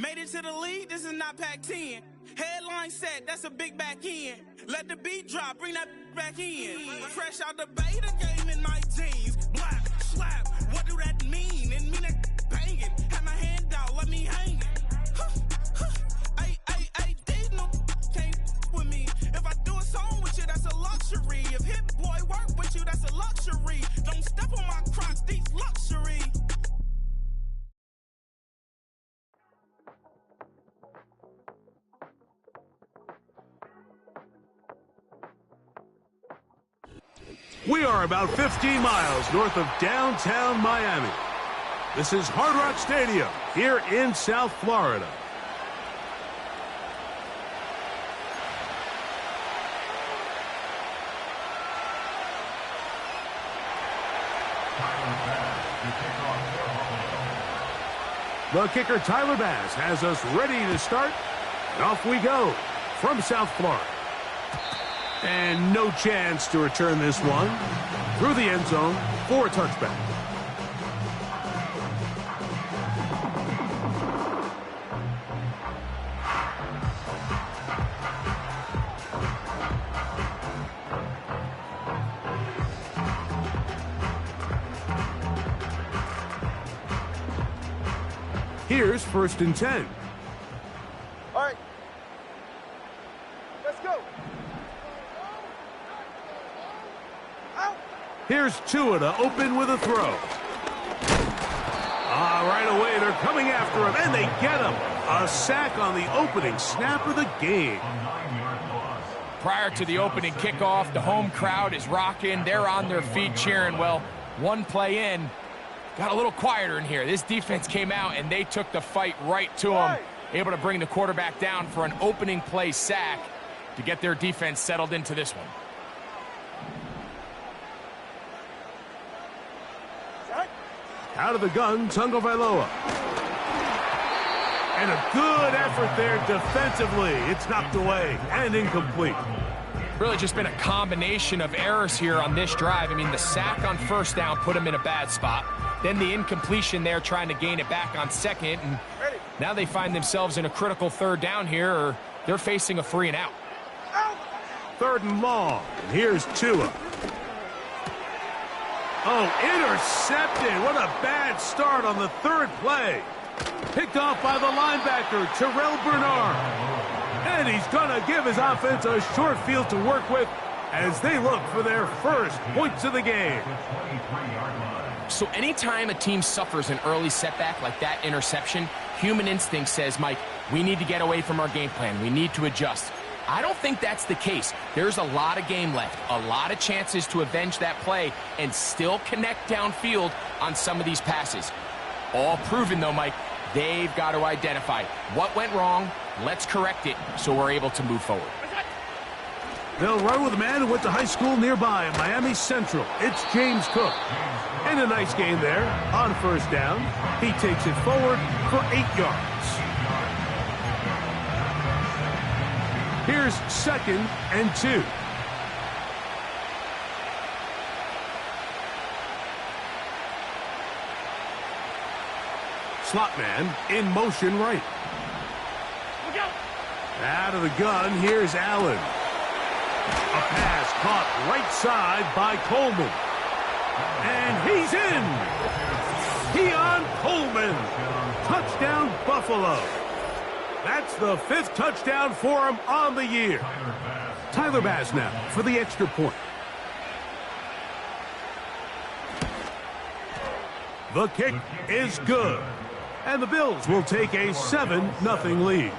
Made it to the league, this is not Pac-10. Headline set, that's a big back end. Let the beat drop, bring that back in. Fresh out the beta game in my jeans. Blap, slap, what do that mean? It mean that banging. Have my hand out, let me hang it. These no can't with me. If I do a song with you, that's a luxury. If Hit Boy work with you, that's a luxury. Don't step on my Crocs, these luxury. We are about 15 miles north of downtown Miami. This is Hard Rock Stadium here in South Florida. The kicker, Tyler Bass, has us ready to start. And off we go from South Florida. And no chance to return this one through the end zone for a touchback. Here's 1st and 10. All right. Let's go. Here's Tua to open with a throw. Right away, they're coming after him, and they get him. A sack on the opening snap of the game. Prior to the opening kickoff, the home crowd is rocking. They're on their feet cheering. Well, one play in, got a little quieter in here. This defense came out, and they took the fight right to him, able to bring the quarterback down for an opening play sack to get their defense settled into this one. Out of the gun, Tagovailoa. And a good effort there defensively. It's knocked away and incomplete. Really just been a combination of errors here on this drive. I mean, the sack on 1st down put him in a bad spot. Then the incompletion there trying to gain it back on 2nd. And now they find themselves in a critical 3rd down here, or they're facing a 3 and out. 3rd and long. And here's Tua. Oh, intercepted. What a bad start on the 3rd play. Picked off by the linebacker, Terrell Bernard. And he's going to give his offense a short field to work with as they look for their first points of the game. So anytime a team suffers an early setback like that interception, human instinct says, Mike, we need to get away from our game plan. We need to adjust. I don't think that's the case. There's a lot of game left, a lot of chances to avenge that play and still connect downfield on some of these passes. All proven, though, Mike, they've got to identify what went wrong. Let's correct it so we're able to move forward. They'll run with a man who went to high school nearby in Miami Central. It's James Cook. And a nice gain there on 1st down. He takes it forward for 8 yards. Here's 2nd and 2. Slot man in motion right. Out of the gun, here's Allen. A pass caught right side by Coleman. And he's in. Keon Coleman. Touchdown, Buffalo. That's the 5th touchdown for him on the year. Tyler Bass now for the extra point. The kick is good. And the Bills will take a 7-0 lead.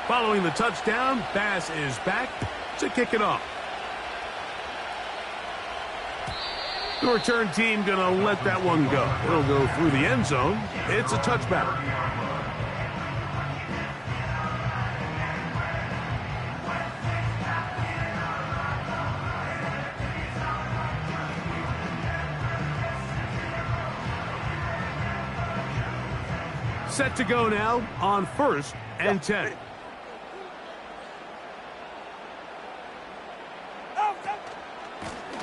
Following the touchdown, Bass is back to kick it off. The return team going to let that one go. It'll go through the end zone. It's a touchback. Set to go now on 1st and 10.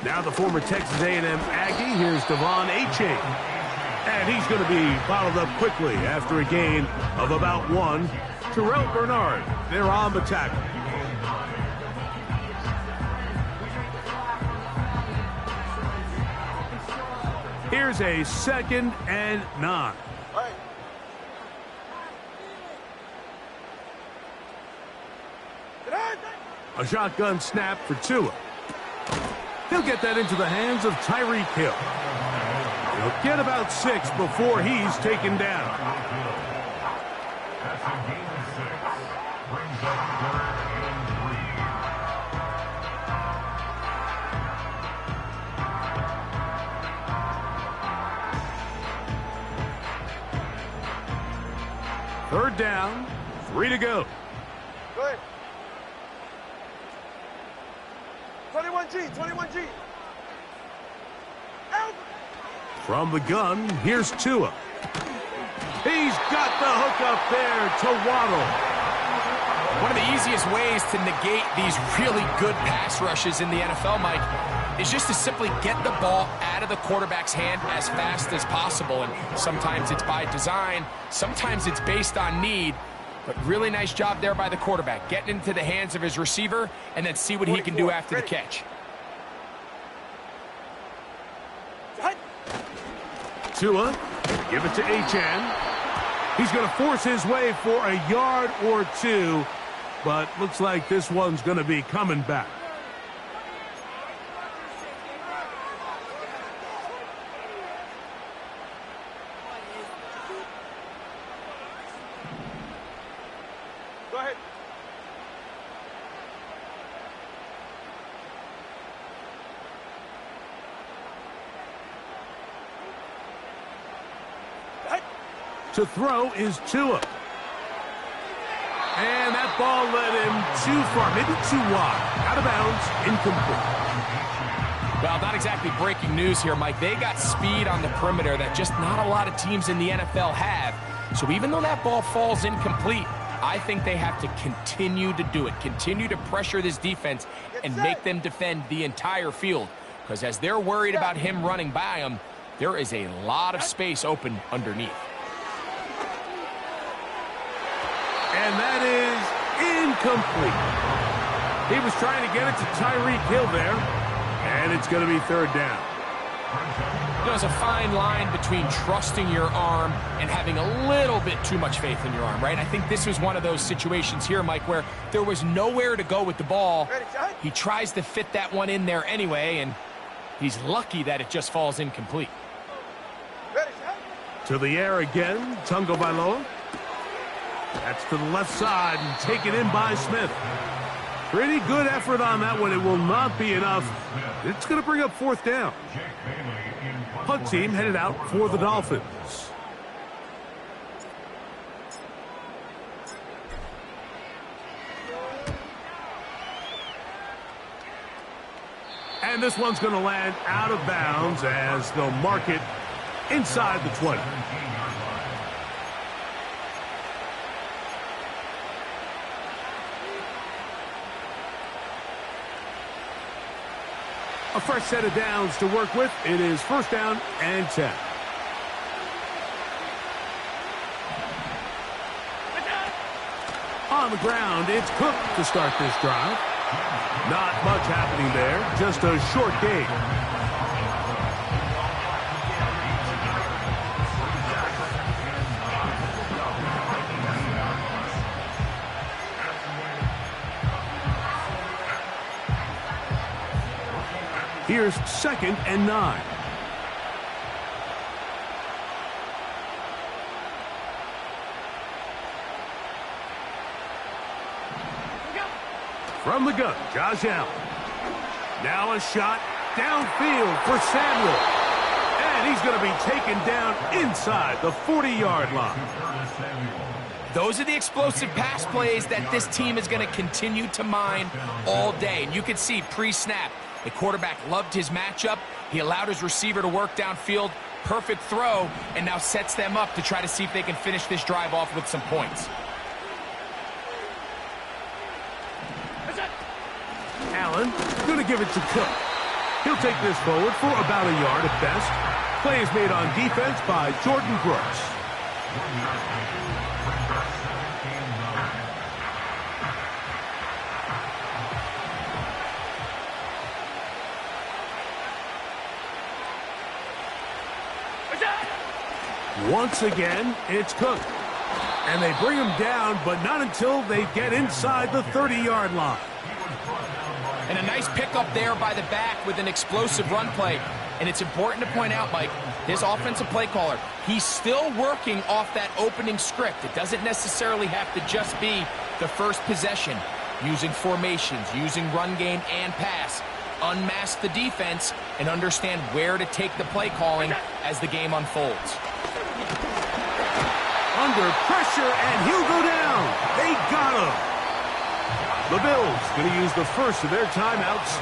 Now the former Texas A&M Aggie, here's Devon Achane. And he's going to be bottled up quickly after a gain of about 1. Terrell Bernard, they're on the tackle. Here's a 2nd and 9. All right. A shotgun snap for Tua. He'll get that into the hands of Tyreek Hill. He'll get about 6 before he's taken down. That's a gain of 6. Brings up 3rd and 3. Third down, 3 to go. Go ahead. 21G, 21G. Out. From the gun, here's Tua. He's got the hook up there to Waddle. One of the easiest ways to negate these really good pass rushes in the NFL, Mike, is just to simply get the ball out of the quarterback's hand as fast as possible. And sometimes it's by design, sometimes it's based on need. But really nice job there by the quarterback, getting into the hands of his receiver and then see what he can do after the catch. Tua, give it to Achane. He's going to force his way for a yard or 2, but looks like this one's going to be coming back. Go ahead. To throw is Tua. And that ball led him too far, maybe too wide. Out of bounds, incomplete. Well, not exactly breaking news here, Mike. They got speed on the perimeter that just not a lot of teams in the NFL have. So even though that ball falls incomplete, I think they have to continue to do it. Continue to pressure this defense and make them defend the entire field. Because as they're worried about him running by them, there is a lot of space open underneath. And that is incomplete. He was trying to get it to Tyreek Hill there, and it's going to be 3rd down. There's a fine line between trusting your arm and having a little bit too much faith in your arm, right? I think this was one of those situations here, Mike, where there was nowhere to go with the ball. He tries to fit that one in there anyway, and he's lucky that it just falls incomplete. To the air again, Tungo Bailoa. That's to the left side and taken in by Smith. Pretty good effort on that one. It will not be enough. It's going to bring up 4th down. Punt team headed out for the Dolphins. And this one's going to land out of bounds as they'll mark it inside the 20. A fresh set of downs to work with. It is 1st down and 10. On the ground, it's Cook to start this drive. Not much happening there, just a short gain. Here's 2nd and 9. From the gun, Josh Allen. Now a shot downfield for Samuel. And he's going to be taken down inside the 40-yard line. Those are the explosive pass plays that this team is going to continue to mine all day. And you can see pre-snap, the quarterback loved his matchup. He allowed his receiver to work downfield. Perfect throw, and now sets them up to try to see if they can finish this drive off with some points. Allen going to give it to Cook. He'll take this forward for about a yard at best. Play is made on defense by Jordan Brooks. Once again, it's Cook. And they bring him down, but not until they get inside the 30-yard line. And a nice pickup there by the back with an explosive run play. And it's important to point out, Mike, his offensive play caller, he's still working off that opening script. It doesn't necessarily have to just be the first possession. Using formations, using run game and pass. Unmask the defense and understand where to take the play calling as the game unfolds. Under pressure, and he'll go down. They got him. The Bills going to use the first of their timeouts.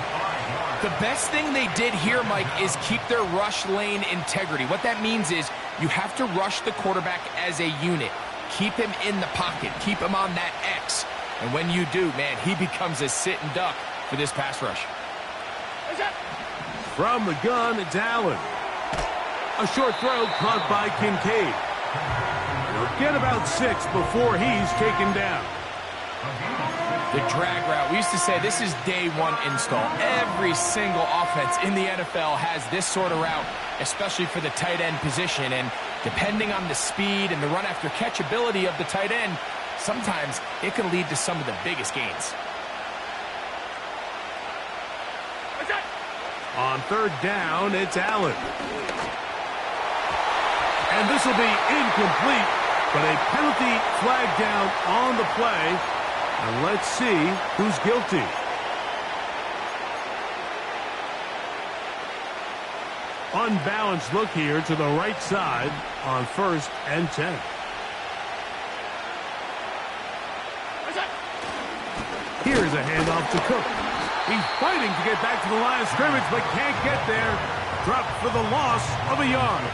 The best thing they did here, Mike, is keep their rush lane integrity. What that means is you have to rush the quarterback as a unit. Keep him in the pocket. Keep him on that X. And when you do, man, he becomes a sitting duck for this pass rush. From the gun, it's Allen. A short throw caught by Kincaid. He'll get about 6 before he's taken down. The drag route. We used to say this is day one install. Every single offense in the NFL has this sort of route, especially for the tight end position. And depending on the speed and the run after catch ability of the tight end, sometimes it can lead to some of the biggest gains. On third down, it's Allen. And this will be incomplete, but a penalty flag down on the play. And let's see who's guilty. Unbalanced look here to the right side on 1st and 10. Here's a handoff to Cook. He's fighting to get back to the line of scrimmage, but can't get there. Dropped for the loss of a yard.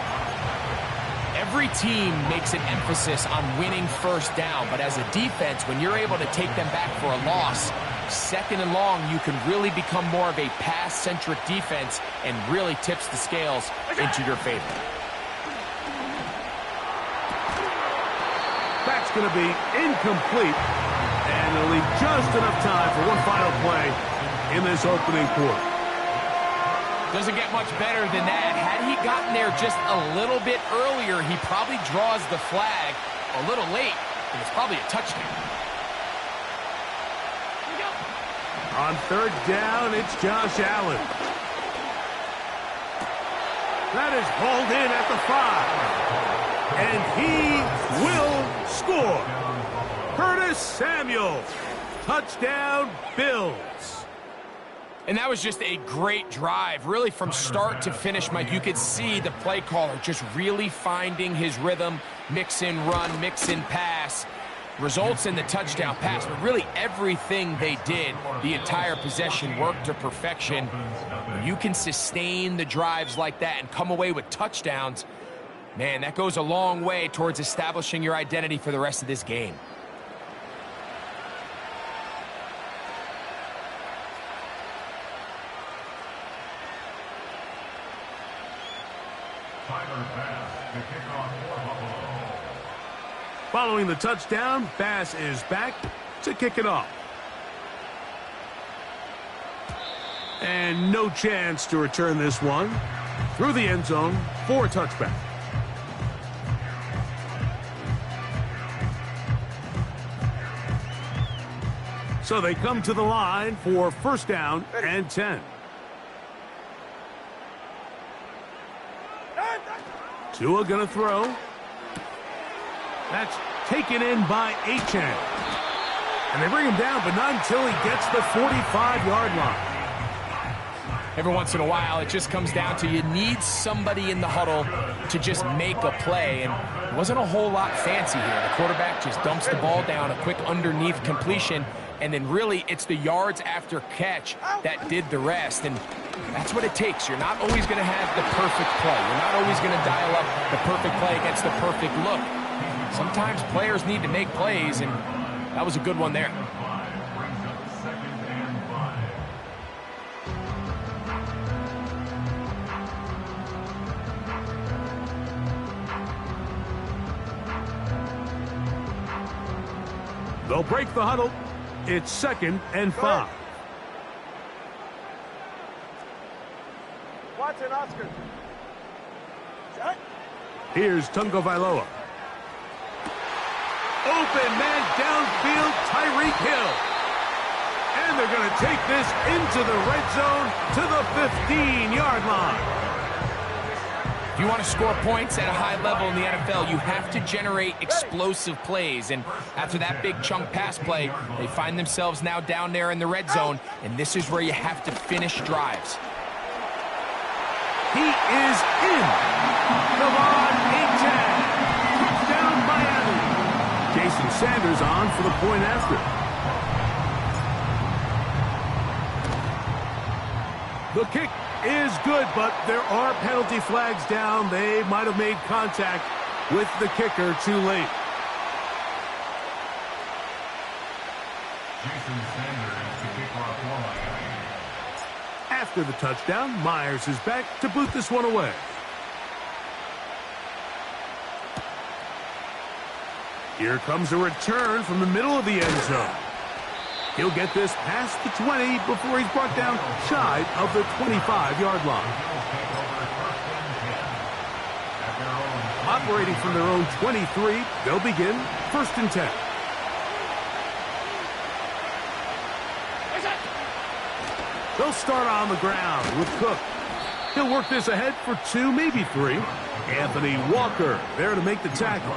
Every team makes an emphasis on winning first down, but as a defense, when you're able to take them back for a loss, 2nd and long, you can really become more of a pass-centric defense and really tips the scales into your favor. That's going to be incomplete, and it'll leave just enough time for one final play in this opening quarter. Doesn't get much better than that. Had he gotten there just a little bit earlier, he probably draws the flag a little late, and it's probably a touchdown. On third down, it's Josh Allen. That is hauled in at the 5. And he will score. Curtis Samuel. Touchdown, Bills. And that was just a great drive, really from start to finish, Mike. You could see the play caller just really finding his rhythm, mix in run, mix in pass. Results in the touchdown pass, but really everything they did, the entire possession worked to perfection. When you can sustain the drives like that and come away with touchdowns, man, that goes a long way towards establishing your identity for the rest of this game. Following the touchdown, Bass is back to kick it off. And no chance to return this one through the end zone for a touchback. So they come to the line for 1st down and 10. Tua gonna throw. That's taken in by Achane. And they bring him down, but not until he gets the 45-yard line. Every once in a while, it just comes down to you need somebody in the huddle to just make a play. And it wasn't a whole lot fancy here. The quarterback just dumps the ball down, a quick underneath completion, and then really it's the yards after catch that did the rest. And that's what it takes. You're not always going to have the perfect play. You're not always going to dial up the perfect play against the perfect look. Sometimes players need to make plays, and that was a good one there. They'll break the huddle. It's 2nd and 5. Watson, Oscar. Here's Tungo Vailoa. Open man downfield, Tyreek Hill. And they're going to take this into the red zone to the 15-yard line. If you want to score points at a high level in the NFL, you have to generate explosive plays. And after that big chunk pass play, they find themselves now down there in the red zone, and this is where you have to finish drives. He is in. Come on, 8-10. Touchdown, Miami. Jason Sanders on for the point after. The kick is good, but there are penalty flags down. They might have made contact with the kicker too late. Jason Sanders, the kickoff for Miami. After the touchdown, Myers is back to boot this one away. Here comes a return from the middle of the end zone. He'll get this past the 20 before he's brought down shy of the 25-yard line. Operating from their own 23, they'll begin 1st and 10. They'll start on the ground with Cook. He'll work this ahead for 2, maybe 3. Anthony Walker there to make the tackle.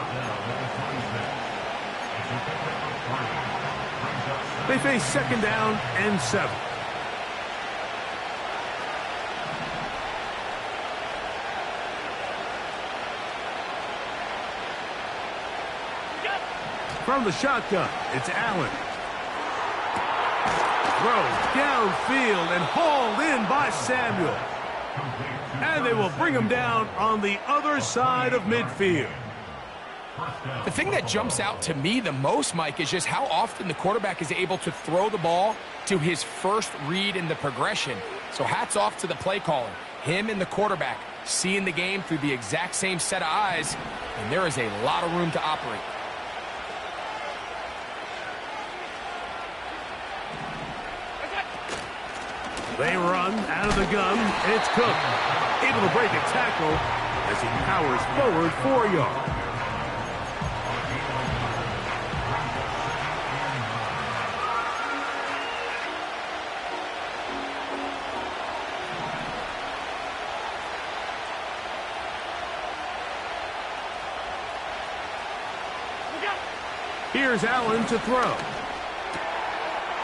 They face 2nd down and 7. From the shotgun, it's Allen. Throws downfield and hauled in by Samuel. And they will bring him down on the other side of midfield. The thing that jumps out to me the most, Mike, is just how often the quarterback is able to throw the ball to his first read in the progression. So hats off to the play caller. Him and the quarterback seeing the game through the exact same set of eyes, and there is a lot of room to operate. They run out of the gun. It's Cook, able to break a tackle as he powers forward 4 yards. Here's Allen to throw.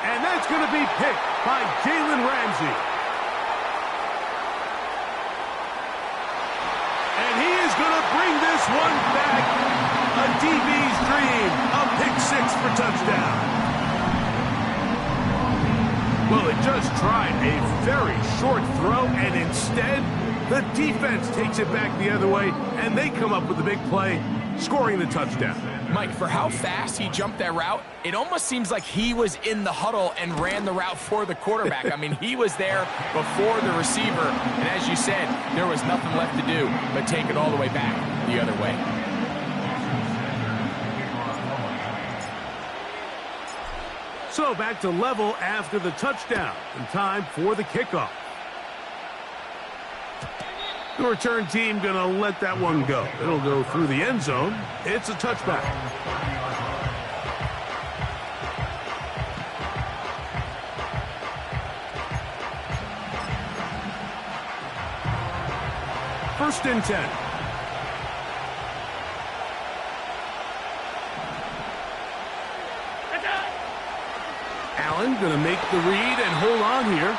And that's going to be picked by Jalen Ramsey. And he is going to bring this one back. A DB's dream. A pick 6 for touchdown. Well, it just tried a very short throw, and instead, the defense takes it back the other way, and they come up with the big play, scoring the touchdown. Mike, for how fast he jumped that route, it almost seems like he was in the huddle and ran the route for the quarterback. I mean, he was there before the receiver, and as you said, there was nothing left to do but take it all the way back the other way. So back to level after the touchdown, and time for the kickoff. The return team going to let that one go. It'll go through the end zone. It's a touchback. First and 10. Allen going to make the read and hold on here.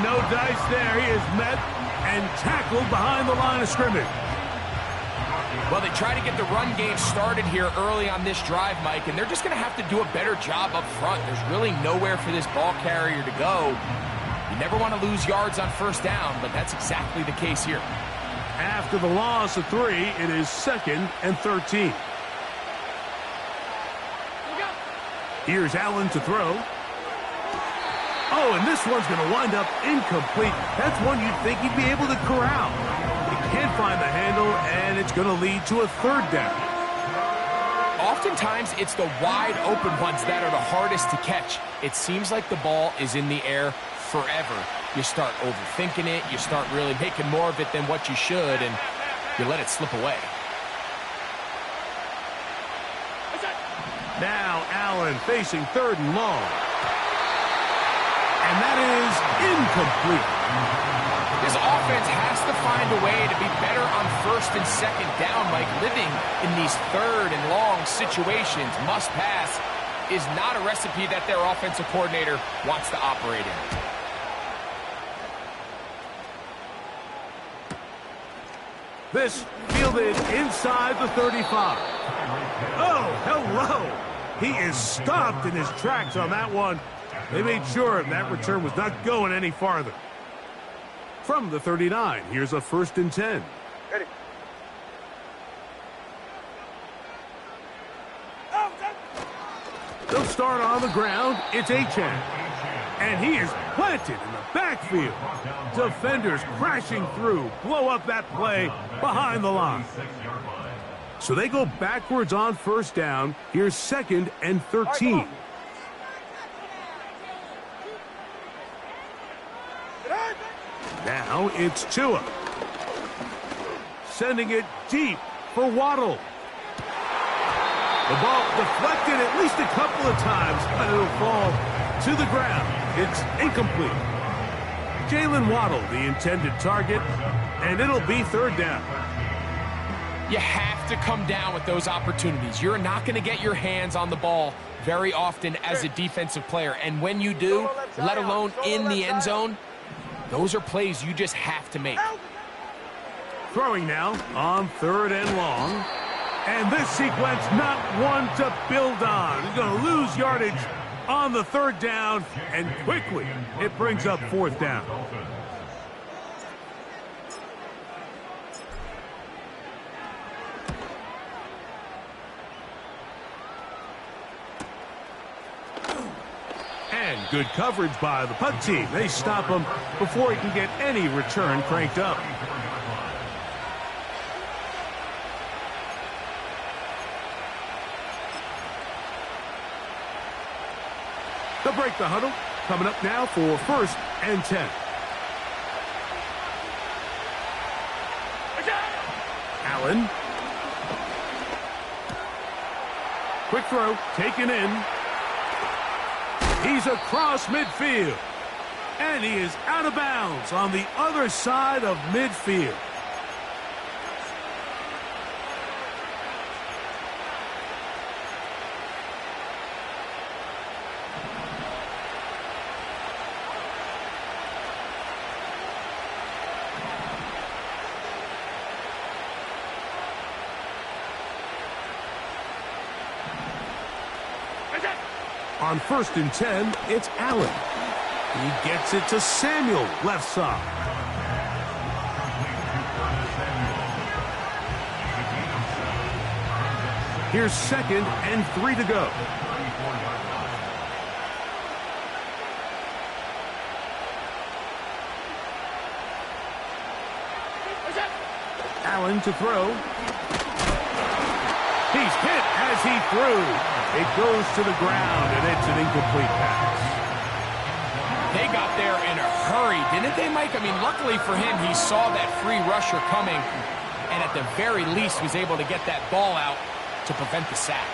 No dice there. He is met and tackled behind the line of scrimmage. Well, they try to get the run game started here early on this drive, Mike, and they're just going to have to do a better job up front. There's really nowhere for this ball carrier to go. You never want to lose yards on first down, but that's exactly the case here. After the loss of 3, it is 2nd and 13. Here's Allen to throw. Oh, and this one's going to wind up incomplete. That's one you'd think he'd be able to corral. He can't find the handle, and it's going to lead to a 3rd down. Oftentimes, it's the wide open ones that are the hardest to catch. It seems like the ball is in the air forever. You start overthinking it, you start really making more of it than what you should, and you let it slip away. Now Allen facing 3rd and long. And that is incomplete. This offense has to find a way to be better on 1st and 2nd down, Mike. Living in these 3rd and long situations, must pass, is not a recipe that their offensive coordinator wants to operate in. This fielded inside the 35. Oh, hello. He is stopped in his tracks on that one. They made sure that return was not going any farther. From the 39, here's a 1st and 10. Ready. They'll start on the ground. It's Achane. And he is planted in the backfield. Defenders crashing through. Blow up that play behind the line. So they go backwards on 1st down. Here's 2nd and 13. Now it's Tua. Sending it deep for Waddle. The ball deflected at least a couple of times, but it'll fall to the ground. It's incomplete. Jalen Waddle, the intended target, and it'll be 3rd down. You have to come down with those opportunities. You're not going to get your hands on the ball very often as a defensive player, and when you do, let alone in the end zone, those are plays you just have to make. Throwing now on 3rd and long. And this sequence, not one to build on. He's going to lose yardage on the 3rd down, and quickly it brings up 4th down. And good coverage by the punt team. They stop him before he can get any return cranked up. They'll break the huddle. Coming up now for 1st and 10. Allen. Quick throw, taken in. He's across midfield. And he is out of bounds on the other side of midfield. On 1st and 10, it's Allen. He gets it to Samuel, left side. Here's 2nd and 3 to go. Allen to throw. He's hit as he threw. It goes to the ground, and it's an incomplete pass. They got there in a hurry, didn't they, Mike? I mean, luckily for him, he saw that free rusher coming, and at the very least was able to get that ball out to prevent the sack.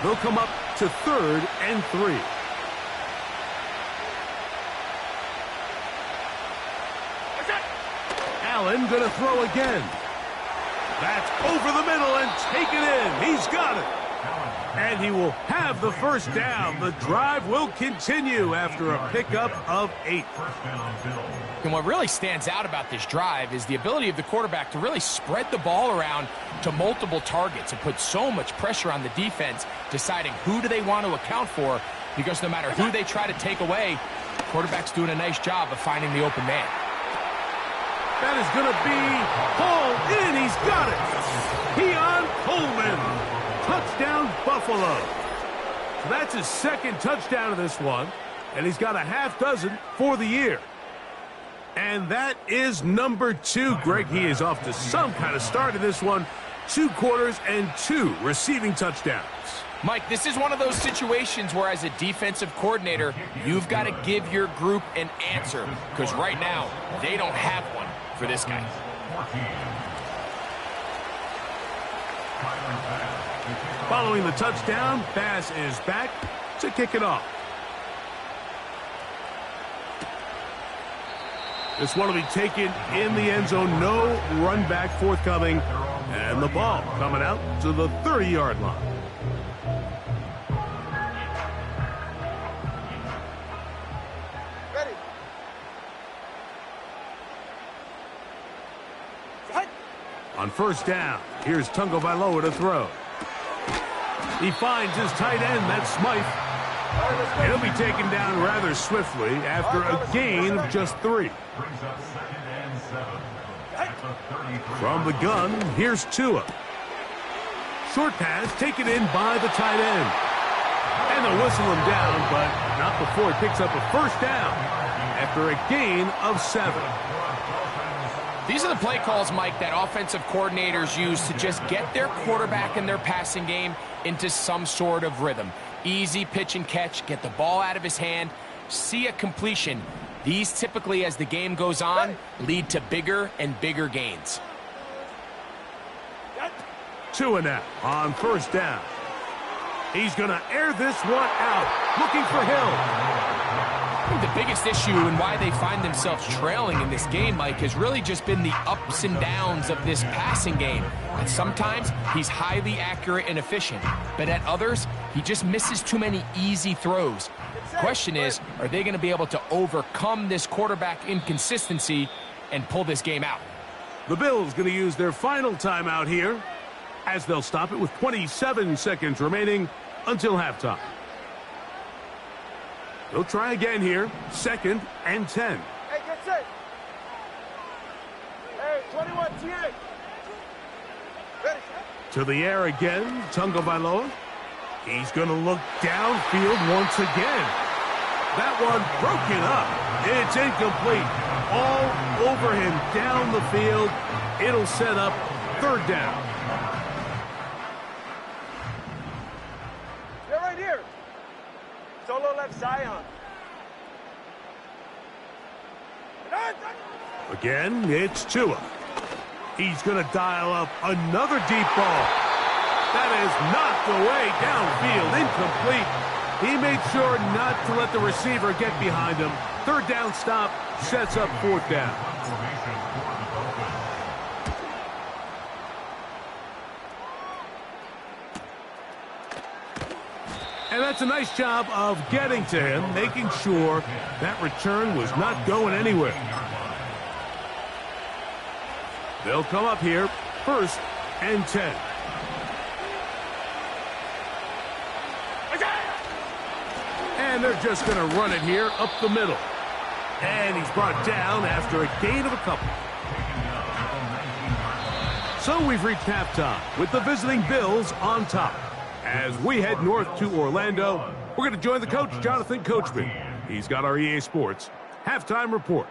They'll come up to 3rd and 3. Allen going to throw again. That's over the middle and taken in. He's got it. And he will have the 1st down. The drive will continue after a pickup of 8. And what really stands out about this drive is the ability of the quarterback to really spread the ball around to multiple targets and put so much pressure on the defense, deciding who do they want to account for, because no matter who they try to take away, the quarterback's doing a nice job of finding the open man. That is going to be hauled in. He's got it. Keon Coleman. Touchdown, Buffalo. So that's his 2nd touchdown of this one, and he's got a half dozen for the year. And that is number 2, Greg. He is off to some kind of start in this one. 2 quarters and 2 receiving touchdowns. Mike, this is one of those situations where as a defensive coordinator, you've got to give your group an answer, because right now, they don't have one for this guy. Following the touchdown, Bass is back to kick it off. This one will be taken in the end zone. No run back forthcoming. And the ball coming out to the 30-yard line. Ready. On first down, here's Tungo Vailoa to throw. He finds his tight end, that's Smythe. He'll be taken down rather swiftly after a gain of just 3. From the gun, here's Tua. Short pass taken in by the tight end. And they'll whistle him down, but not before he picks up a first down after a gain of 7. These are the play calls, Mike, that offensive coordinators use to just get their quarterback and their passing game into some sort of rhythm. Easy pitch and catch, get the ball out of his hand, see a completion. These typically, as the game goes on, lead to bigger and bigger gains. Tua now on first down. He's going to air this one out, looking for Hill. I think the biggest issue and why they find themselves trailing in this game, Mike, has really just been the ups and downs of this passing game. And sometimes he's highly accurate and efficient, but at others, he just misses too many easy throws. Question is, are they going to be able to overcome this quarterback inconsistency and pull this game out? The Bills going to use their final timeout here, as they'll stop it with 27 seconds remaining until halftime. They'll try again here, 2nd and 10. Hey, get set. Hey, 21, T8. Ready. To the air again, Tungo Vailoa. He's going to look downfield once again. That one broken up. It's incomplete. All over him down the field. It'll set up 3rd down. They're right here. Solo left Zion. Again, it's Tua. He's going to dial up another deep ball. That is knocked away downfield, incomplete. He made sure not to let the receiver get behind him. 3rd down stop sets up 4th down. And that's a nice job of getting to him, making sure that return was not going anywhere. They'll come up here, 1st and 10. And they're just going to run it here up the middle. And he's brought down after a gain of a couple. So we've reached halftime with the visiting Bills on top. As we head north to Orlando, we're going to join the coach, Jonathan Coachman. He's got our EA Sports halftime report.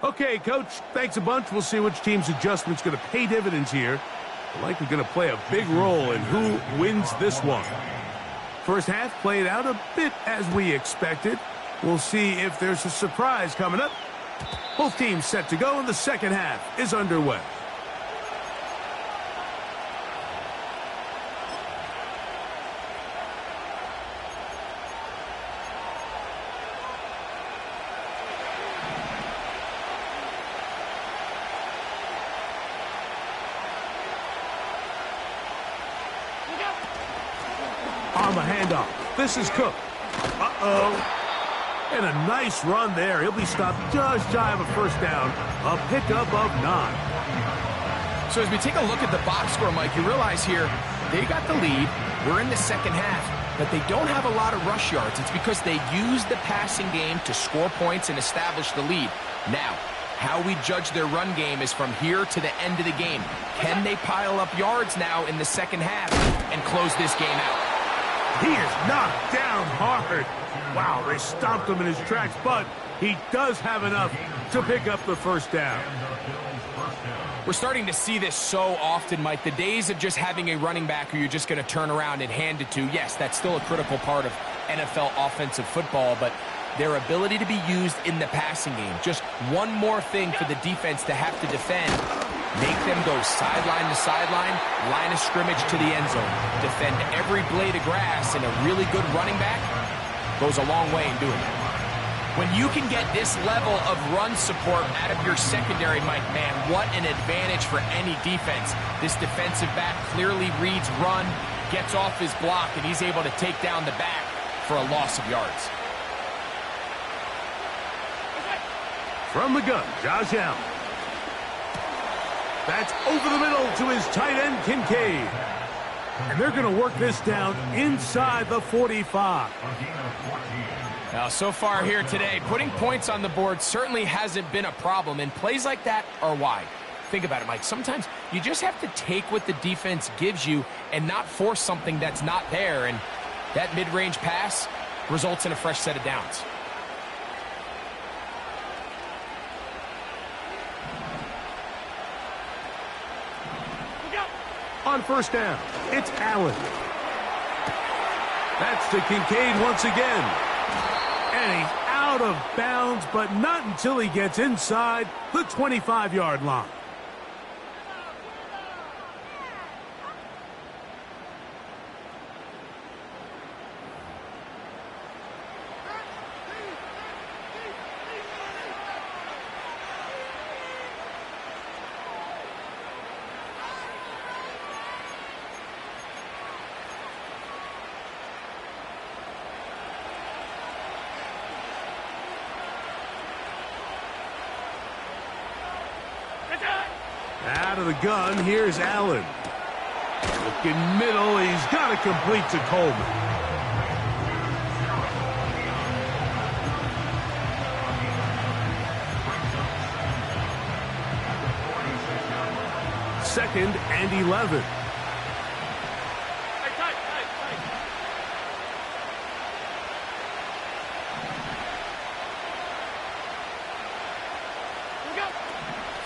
Okay, Coach, thanks a bunch. We'll see which team's adjustment's going to pay dividends here. They're likely going to play a big role in who wins this one. First half played out a bit as we expected. We'll see if there's a surprise coming up. Both teams set to go, and the second half is underway. On the handoff, this is Cook. And a nice run there. He'll be stopped just shy of a first down. A pickup of 9. So as we take a look at the box score, Mike, you realize here they got the lead. We're in the second half, but they don't have a lot of rush yards. It's because they use the passing game to score points and establish the lead. Now, How we judge their run game is from here to the end of the game. Can they pile up yards now in the second half and close this game out? He is knocked down hard. Wow, they stopped him in his tracks, but he does have enough to pick up the first down. We're starting to see this so often, Mike. The days of just having a running back who you're just going to turn around and hand it to, yes, that's still a critical part of NFL offensive football, but their ability to be used in the passing game, just one more thing for the defense to have to defend. Make them go sideline to sideline, line of scrimmage to the end zone. Defend every blade of grass, and a really good running back goes a long way in doing it. When you can get this level of run support out of your secondary, Mike, man, what an advantage for any defense. This defensive back clearly reads run, gets off his block, and he's able to take down the back for a loss of yards. From the gun, Josh Allen. That's over the middle to his tight end, Kincaid. And they're going to work this down inside the 45. Now, so far here today, putting points on the board certainly hasn't been a problem, and plays like that are why. Think about it, Mike. Sometimes you just have to take what the defense gives you and not force something that's not there, and that mid-range pass results in a fresh set of downs. On first down, it's Allen. That's to Kincaid once again. And he's out of bounds, but not until he gets inside the 25-yard line. Out of the gun, here's Allen. Looking middle, he's got to complete to Coleman. Second and 11.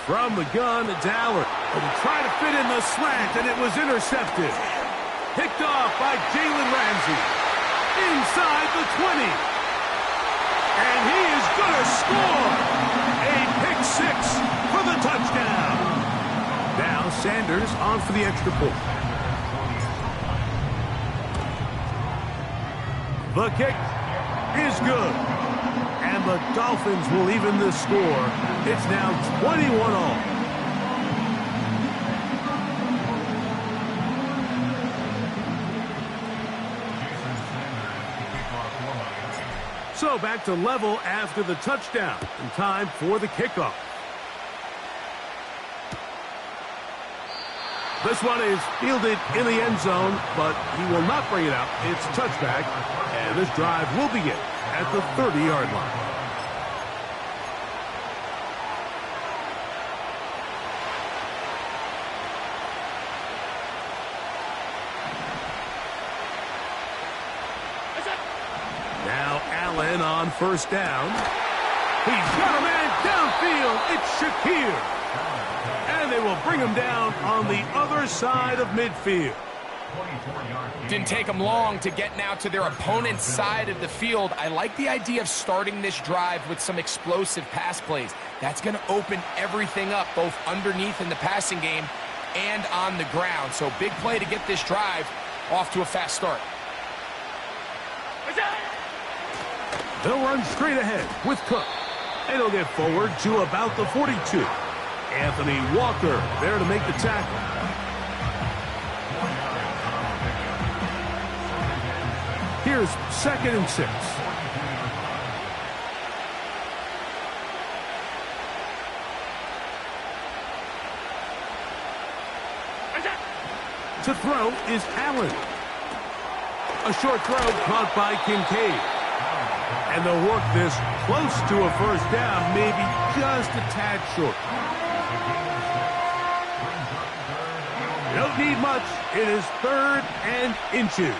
From the gun, it's Allen. And trying to fit in the slant, and it was intercepted. Picked off by Jalen Ramsey. Inside the 20. And he is going to score. A pick six for the touchdown. Now Sanders on for the extra point. The kick is good. And the Dolphins will even the score. It's now 21-all. So back to level after the touchdown. And time for the kickoff. This one is fielded in the end zone, but he will not bring it out. It's a touchback, and this drive will begin at the 30-yard line. Now Allen on first down. He's got a man downfield. It's Shakir. And they will bring him down on the other side of midfield. Didn't take them long to get now to their opponent's side of the field. I like the idea of starting this drive with some explosive pass plays. That's going to open everything up, both underneath in the passing game and on the ground. So big play to get this drive off to a fast start. They'll run straight ahead with Cook. And he'll get forward to about the 42. Anthony Walker there to make the tackle. Here's 2nd and 6. To throw is Allen. A short throw caught by Kincaid. And they'll work this close to a first down, maybe just a tad short. You don't need much. It is 3rd and inches.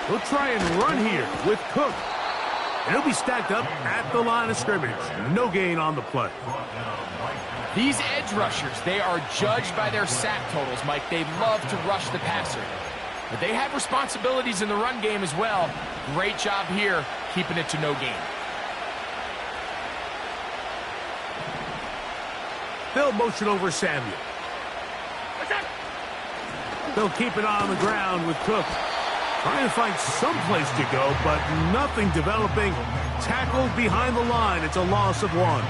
We'll try and run here with Cook. And he'll be stacked up at the line of scrimmage. No gain on the play. These edge rushers, they are judged by their sack totals, Mike. They love to rush the passer. But they have responsibilities in the run game as well. Great job here, keeping it to no gain. They'll motion over Samuel. They'll keep it on the ground with Cook. Trying to find some place to go, but nothing developing. Tackled behind the line. It's a loss of 1.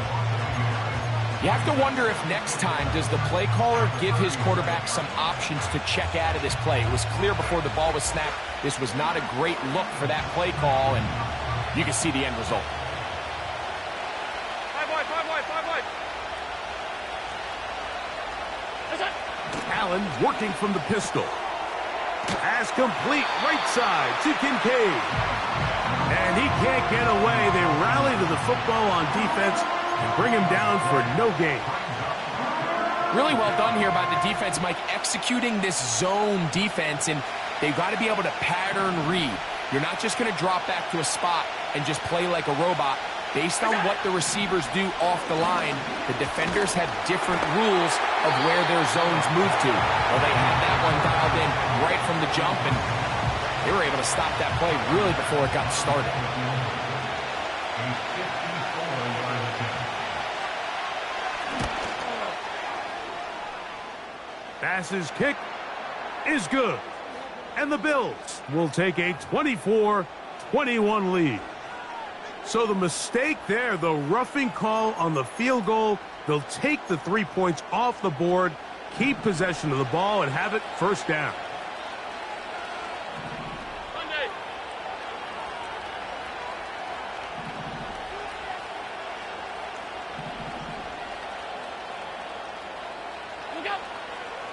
You have to wonder if next time does the play caller give his quarterback some options to check out of this play. It was clear before the ball was snapped. This was not a great look for that play call, and you can see the end result. 5 wide, 5 wide, 5 wide. Allen working from the pistol. Pass complete right side to Kincaid. And he can't get away. They rally to the football on defense and bring him down for no gain. Really well done here by the defense, Mike, executing this zone defense, and they've got to be able to pattern read. You're not just going to drop back to a spot and just play like a robot. Based on what the receivers do off the line, the defenders have different rules of where their zones move to. Well, they had that one dialed in right from the jump, and they were able to stop that play really before it got started. Pass's kick is good. And the Bills will take a 24-21 lead. So the mistake there, the roughing call on the field goal, they'll take the 3 points off the board, keep possession of the ball, and have it first down.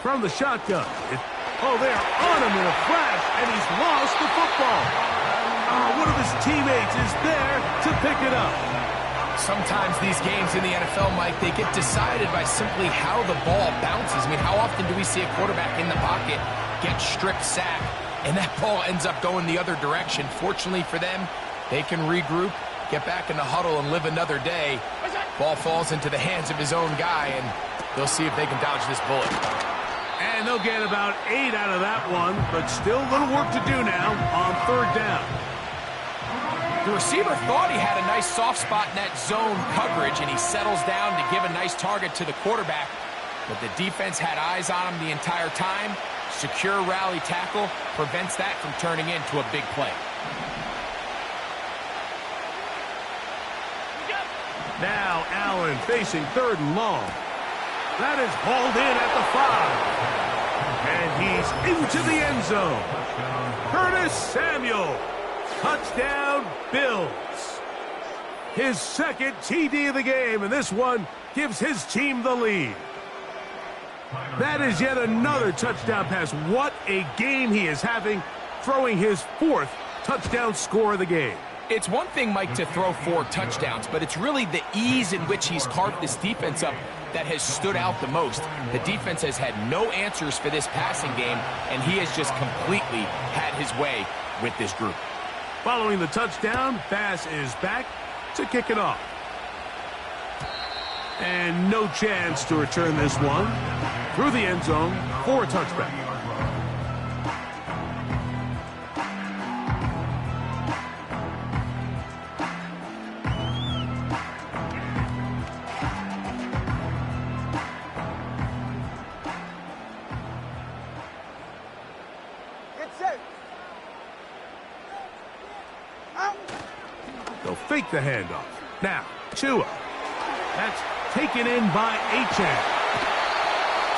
From the shotgun. Oh, they are on him in a flash, and he's lost the football. Oh, one of his teammates is there to pick it up. Sometimes these games in the NFL, Mike, they get decided by simply how the ball bounces. I mean, how often do we see a quarterback in the pocket get stripped sack, and that ball ends up going the other direction? Fortunately for them, they can regroup, get back in the huddle, and live another day. Ball falls into the hands of his own guy, and they'll see if they can dodge this bullet. And they'll get about 8 out of that one, but still a little work to do now on 3rd down. The receiver thought he had a nice soft spot in that zone coverage, and he settles down to give a nice target to the quarterback. But the defense had eyes on him the entire time. Secure rally tackle prevents that from turning into a big play. Now Allen facing 3rd and long. That is hauled in at the 5. And he's into the end zone. Curtis Samuel. Touchdown, Bills. His 2nd TD of the game, and this one gives his team the lead. That is yet another touchdown pass. What a game he is having, throwing his 4th touchdown score of the game. It's one thing, Mike, to throw 4 touchdowns, but it's really the ease in which he's carved this defense up that has stood out the most. The defense has had no answers for this passing game, and he has just completely had his way with this group. Following the touchdown, Bass is back to kick it off. And no chance to return this one through the end zone for a touchback. They'll fake the handoff. Now, Tua. That's taken in by Achane.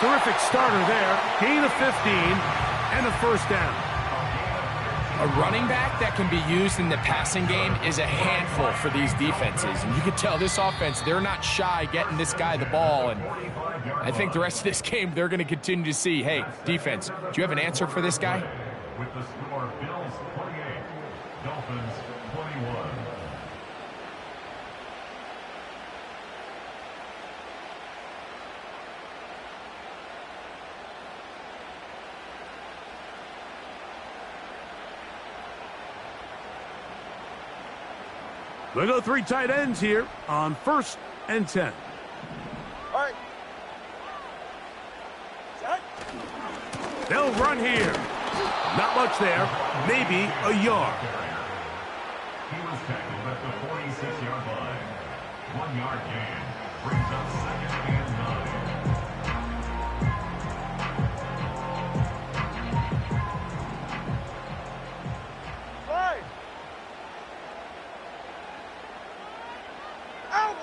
Terrific starter there. Gain of 15 and a first down. A running back that can be used in the passing game is a handful for these defenses. And you can tell this offense, they're not shy getting this guy the ball. And I think the rest of this game, they're going to continue to see, hey, defense, do you have an answer for this guy? with the score Bills 28, Dolphins 21. We go 3 tight ends here on 1st and 10. All right. Set. They'll run here. Not much there. Maybe a yard. He was tackled at the 46-yard line. 1 yard gain. Brings up 2nd and 9. Five. Out.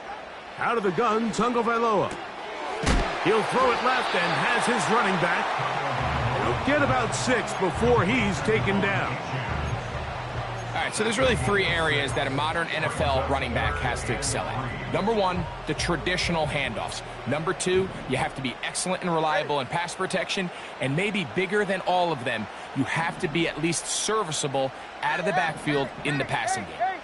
Out of the gun, Tagovailoa. He'll throw it left and has his running back. He'll get about 6 before he's taken down. All right, so there's really 3 areas that a modern NFL running back has to excel in. Number 1, the traditional handoffs. Number 2, you have to be excellent and reliable in pass protection. And maybe bigger than all of them, you have to be at least serviceable out of the backfield in the passing game.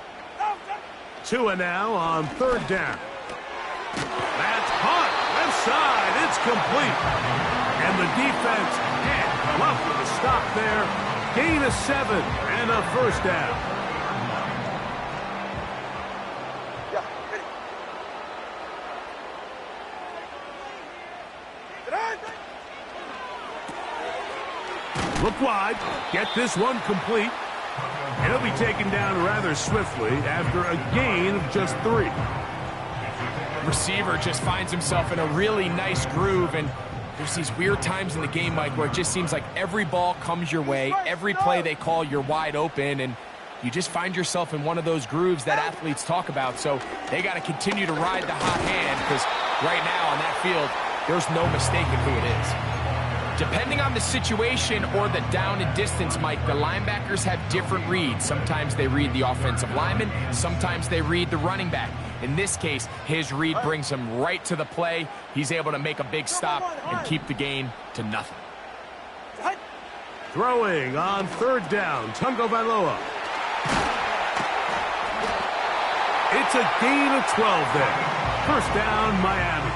Tua now on 3rd down. That's caught. Left side. It's complete. And the defense can't bluff with a stop there. Gain of 7 and a 1st down. Yeah, ready. Look wide. Get this one complete. And he'll be taken down rather swiftly after a gain of just 3. Receiver just finds himself in a really nice groove, and there's these weird times in the game, Mike, where it just seems like every ball comes your way, every play they call, you're wide open, and you just find yourself in one of those grooves that athletes talk about. So they got to continue to ride the hot hand, because right now on that field, there's no mistaking who it is. Depending on the situation or the down and distance, Mike, the linebackers have different reads. Sometimes they read the offensive lineman, sometimes they read the running back. In this case, his read brings him right to the play. He's able to make a big stop and keep the gain to nothing. Throwing on 3rd down, Tagovailoa. It's a gain of 12 there. 1st down, Miami.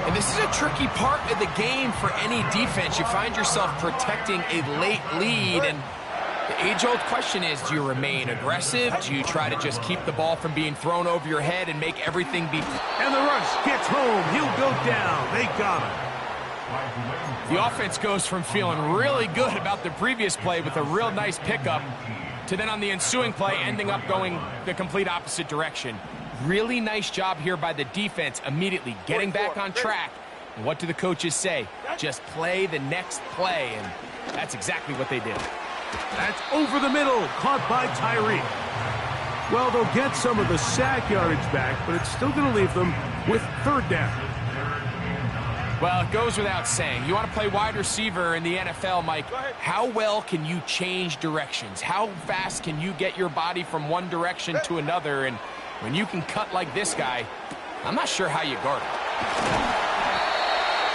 And this is a tricky part of the game for any defense. You find yourself protecting a late lead, and the age-old question is, do you remain aggressive? Do you try to just keep the ball from being thrown over your head and make everything be... And the rush gets home. He'll go down. They got him. The offense goes from feeling really good about the previous play with a real nice pickup to then on the ensuing play ending up going the complete opposite direction. Really nice job here by the defense, immediately getting back on track. And what do the coaches say? Just play the next play, and that's exactly what they did. That's over the middle, caught by Tyree. Well, they'll get some of the sack yardage back, but it's still going to leave them with 3rd down. Well, it goes without saying. You want to play wide receiver in the NFL, Mike, how well can you change directions? How fast can you get your body from one direction to another? And when you can cut like this guy, I'm not sure how you guard it.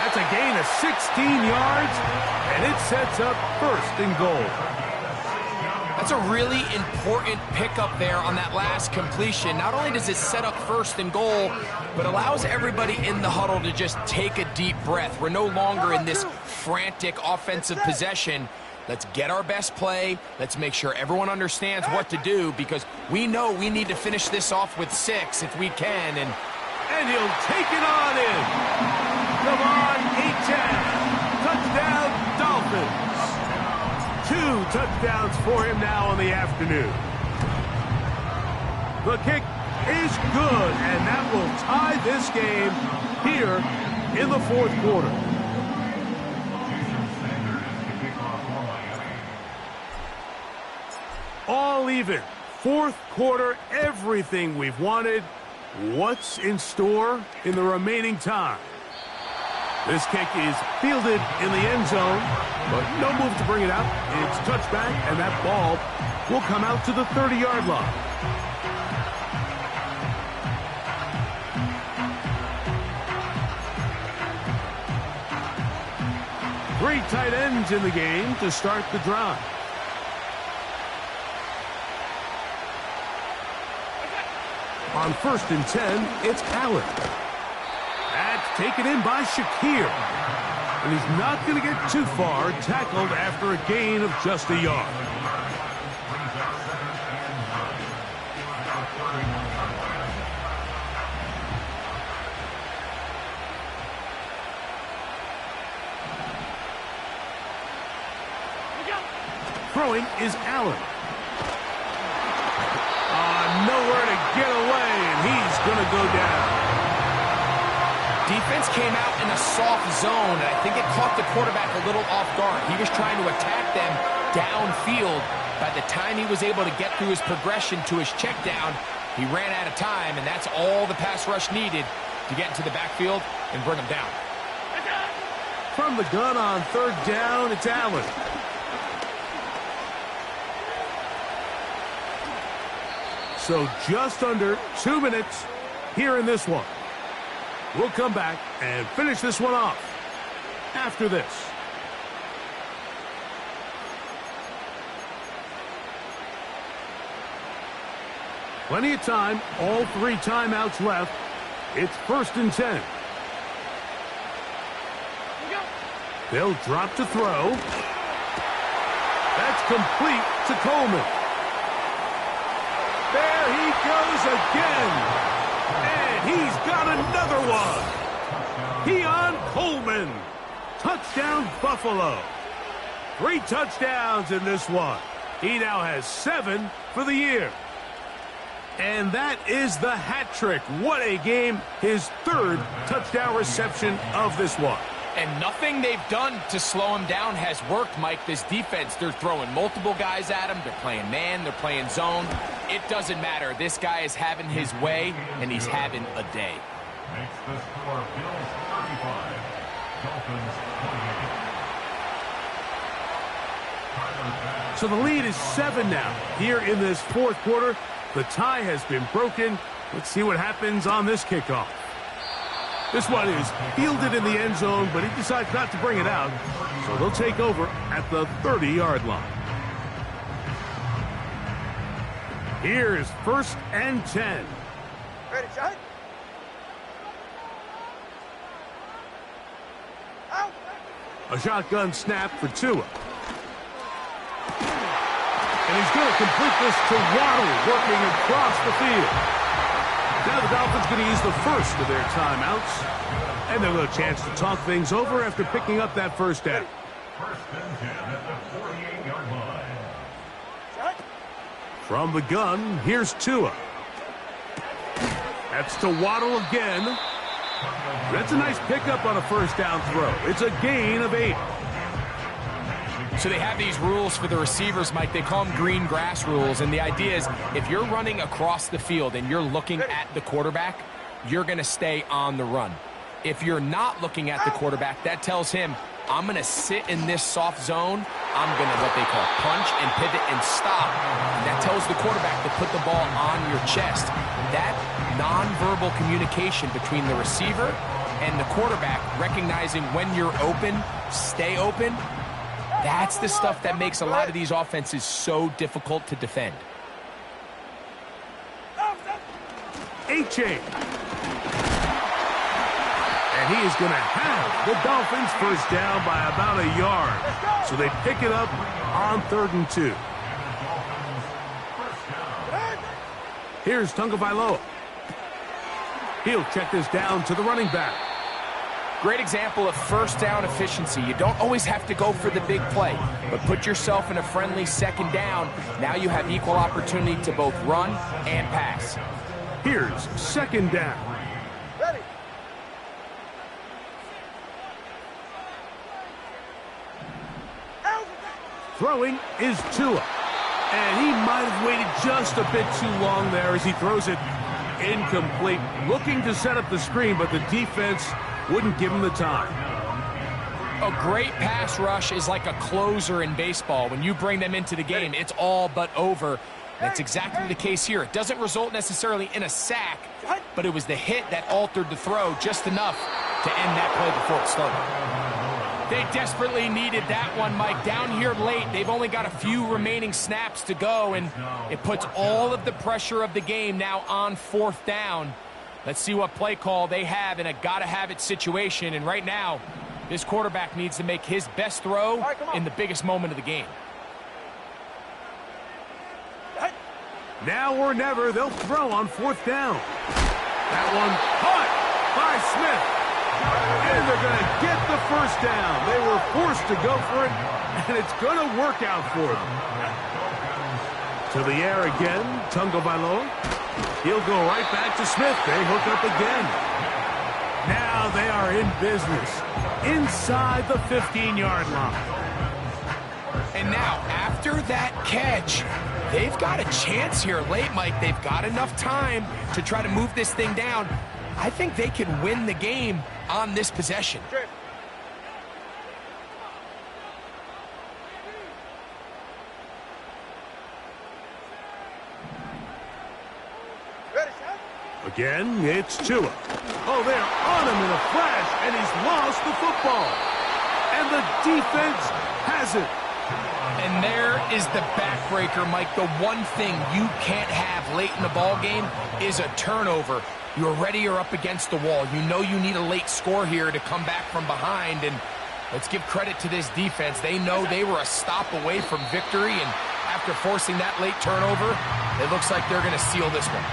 That's a gain of 16 yards, and it sets up 1st and goal. That's a really important pickup there on that last completion. Not only does it set up 1st and goal, but allows everybody in the huddle to just take a deep breath. We're no longer in this frantic offensive possession. Let's get our best play. Let's make sure everyone understands what to do, because we know we need to finish this off with 6 if we can. And he'll take it on in. Come on, 8-10. Touchdown, Dolphins. 2 touchdowns for him now on the afternoon. The kick is good, and that will tie this game here in the 4th quarter. All even. 4th quarter, everything we've wanted. What's in store in the remaining time? This kick is fielded in the end zone, but no move to bring it out. It's touchback, and that ball will come out to the 30-yard line. Three tight ends in the game to start the drive. On 1st and 10, it's Allen. That's taken in by Shakir. And he's not going to get too far, tackled after a gain of just a yard. Throwing is Allen. Nowhere to get away, and he's going to go down. Defense came out in a soft zone, and I think it caught the quarterback a little off guard. He was trying to attack them downfield. By the time he was able to get through his progression to his check down, he ran out of time, and that's all the pass rush needed to get into the backfield and bring him down. From the gun on 3rd down, it's Allen. So just under 2 minutes here in this one. We'll come back and finish this one off after this. Plenty of time, all 3 timeouts left. It's 1st and 10. They'll drop to throw. That's complete to Coleman. There he goes again. And he's got another one. Keon Coleman. Touchdown, Buffalo. 3 touchdowns in this one. He now has 7 for the year. And that is the hat trick. What a game. His 3rd touchdown reception of this one. And nothing they've done to slow him down has worked, Mike. This defense, they're throwing multiple guys at him. They're playing man. They're playing zone. It doesn't matter. This guy is having his way, and he's having a day. Makes the score Bills 35, Dolphins 28. So the lead is 7 now here in this 4th quarter. The tie has been broken. Let's see what happens on this kickoff. This one is fielded in the end zone, but he decides not to bring it out. So they'll take over at the 30-yard line. Here's 1st and 10. Ready, shot. Out. A shotgun snap for Tua. And he's going to complete this to Waddle, working across the field. Now the Dolphins going to use the first of their timeouts. And they'll have a chance to talk things over after picking up that 1st down. 1st and 10 at the 48-yard line. Shot. From the gun, here's Tua. That's to Waddle again. That's a nice pickup on a 1st down throw. It's a gain of 8. So they have these rules for the receivers, Mike. They call them green grass rules. And the idea is if you're running across the field and you're looking at the quarterback, you're going to stay on the run. If you're not looking at the quarterback, that tells him, I'm going to sit in this soft zone. I'm going to what they call punch and pivot and stop. And that tells the quarterback to put the ball on your chest. That nonverbal communication between the receiver and the quarterback, recognizing when you're open, stay open, that's the stuff that makes a lot of these offenses so difficult to defend. H.A. And he is going to have the Dolphins 1st down by about a yard. So they pick it up on 3rd and 2. Here's Tagovailoa. He'll check this down to the running back. Great example of 1st down efficiency. You don't always have to go for the big play, but put yourself in a friendly 2nd down. Now you have equal opportunity to both run and pass. Here's 2nd down. Ready. Out. Throwing is Tua. And he might have waited just a bit too long there as he throws it incomplete. Looking to set up the screen, but the defense wouldn't give him the time. A great pass rush is like a closer in baseball. When you bring them into the game, it's all but over. That's exactly the case here. It doesn't result necessarily in a sack, but it was the hit that altered the throw just enough to end that play before it started. They desperately needed that one, Mike. Down here late, they've only got a few remaining snaps to go, and it puts all of the pressure of the game now on 4th down. Let's see what play call they have in a gotta-have-it situation, and right now, this quarterback needs to make his best throw in the biggest moment of the game. Now or never, they'll throw on 4th down. That one caught by Smith. And they're going to get the first down. They were forced to go for it, and it's going to work out for them. To the air again, Tungavailoa. He'll go right back to Smith. They hook up again. Now they are in business inside the 15-yard line. And now, after that catch, they've got a chance here late, Mike. They've got enough time to try to move this thing down. I think they can win the game on this possession. Again, it's Tua. Oh, they're on him in a flash, and he's lost the football. And the defense has it. And there is the backbreaker, Mike. The one thing you can't have late in the ball game is a turnover. You're ready or up against the wall. You know you need a late score here to come back from behind. And let's give credit to this defense. They know they were a stop away from victory. And after forcing that late turnover, it looks like they're going to seal this one.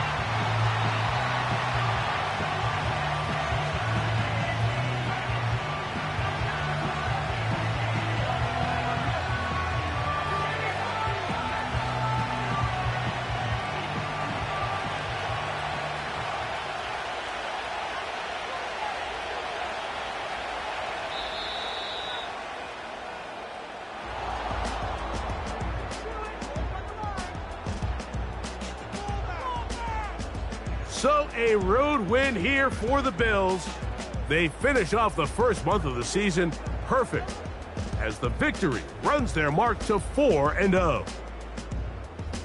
So a road win here for the Bills. They finish off the first month of the season perfect as the victory runs their mark to 4-0.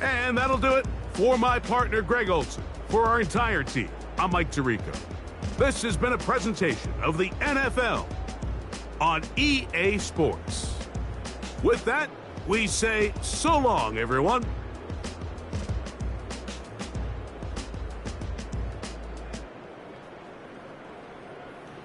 And that'll do it for my partner, Greg Olson. For our entire team, I'm Mike Tirico. This has been a presentation of the NFL on EA Sports. With that, we say so long, everyone.